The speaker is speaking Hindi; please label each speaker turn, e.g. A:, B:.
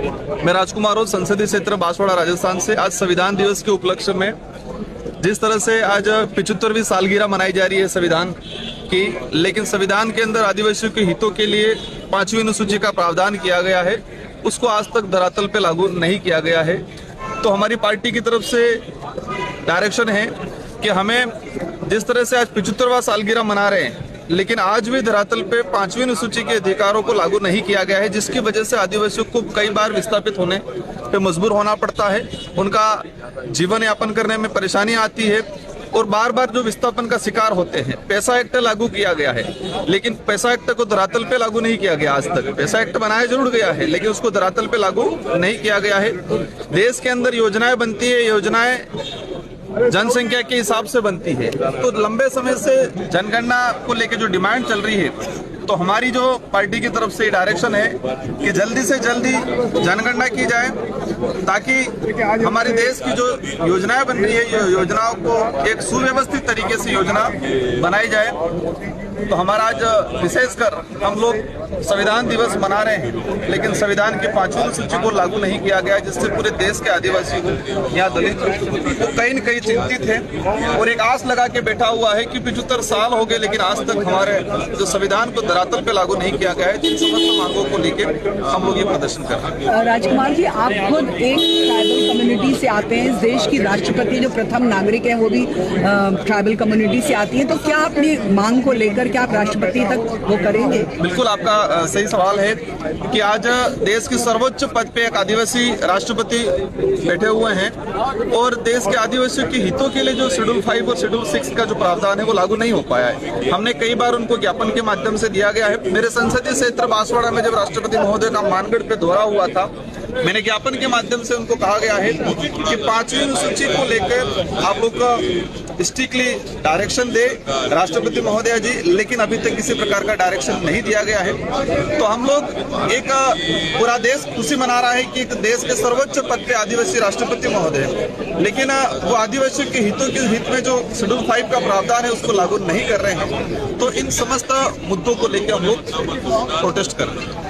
A: मैं राजकुमार हूँ, संसदीय क्षेत्र बांसवाड़ा राजस्थान से। आज संविधान दिवस के उपलक्ष्य में जिस तरह से आज 75वीं सालगिरह मनाई जा रही है संविधान की, लेकिन संविधान के अंदर आदिवासियों के हितों के लिए 5वीं अनुसूची का प्रावधान किया गया है, उसको आज तक धरातल पे लागू नहीं किया गया है। तो हमारी पार्टी की तरफ से डायरेक्शन है कि हमें जिस तरह से आज 75वां सालगिरह मना रहे हैं, लेकिन आज भी धरातल पे 5वीं अनुसूची के अधिकारों को लागू नहीं किया गया है, जिसकी वजह से आदिवासियों को कई बार विस्थापित होने पे मजबूर होना पड़ता है, उनका जीवन यापन करने में परेशानी आती है और बार बार जो विस्थापन का शिकार होते हैं। पैसा एक्ट लागू किया गया है, लेकिन पैसा एक्ट को धरातल पे लागू नहीं किया गया। आज तक पैसा एक्ट बनाया जरूर गया है, लेकिन उसको धरातल पे लागू नहीं किया गया है। देश के अंदर योजनाएं बनती है, योजनाएं जनसंख्या के हिसाब से बनती है। तो लंबे समय से जनगणना को लेकर जो डिमांड चल रही है, तो हमारी जो पार्टी की तरफ से डायरेक्शन है कि जल्दी से जल्दी जनगणना की जाए, ताकि हमारे देश की जो योजनाएं बन रही है, योजनाओं को एक सुव्यवस्थित तरीके से योजना बनाई जाए। तो हमारा आज विशेषकर हम लोग संविधान दिवस मना रहे हैं, लेकिन संविधान के 5वीं अनुसूची को लागू नहीं किया गया, जिससे पूरे देश के आदिवासी को, यहाँ दलित वो कहीं न कहीं चिंतित है और एक आस लगा के बैठा हुआ है कि 75 साल हो गए, लेकिन आज तक हमारे जो संविधान को धरातल पे लागू नहीं किया गया है। जिन समस्त मांगों को लेकर हम लोग ये प्रदर्शन कर रहे हैं।
B: राजकुमार जी, आप खुद एक ट्राइबल कम्युनिटी से आते हैं, इस देश की राष्ट्रपति जो प्रथम नागरिक है वो भी ट्राइबल कम्युनिटी से आती है, तो क्या अपनी मांग को लेकर क्या आप राष्ट्रपति तक वो करेंगे?
A: बिल्कुल, आपका सही सवाल है कि आज देश के सर्वोच्च पद पे एक आदिवासी राष्ट्रपति बैठे हुए हैं और देश के आदिवासियों के हितों के लिए जो शेड्यूल 5 और शेड्यूल 6 का जो प्रावधान है वो लागू नहीं हो पाया है। हमने कई बार उनको ज्ञापन के माध्यम से दिया गया है। मेरे संसदीय क्षेत्र बांसवाड़ा में जब राष्ट्रपति महोदय का मानगढ़ पे दौरा हुआ था, मैंने ज्ञापन के माध्यम से उनको कहा गया है कि 5वीं अनुसूची को लेकर आप लोग स्ट्रिक्टली डायरेक्शन दे राष्ट्रपति महोदय जी, लेकिन अभी तक किसी प्रकार का डायरेक्शन नहीं दिया गया है। तो हम लोग एक पूरा देश खुशी मना रहा है कि एक देश के सर्वोच्च पद पे आदिवासी राष्ट्रपति महोदय, लेकिन वो आदिवासियों के हितों के हित में जो शेड्यूल 5 का प्रावधान है उसको लागू नहीं कर रहे हैं। तो इन समस्त मुद्दों को लेकर हम लोग प्रोटेस्ट कर रहे हैं।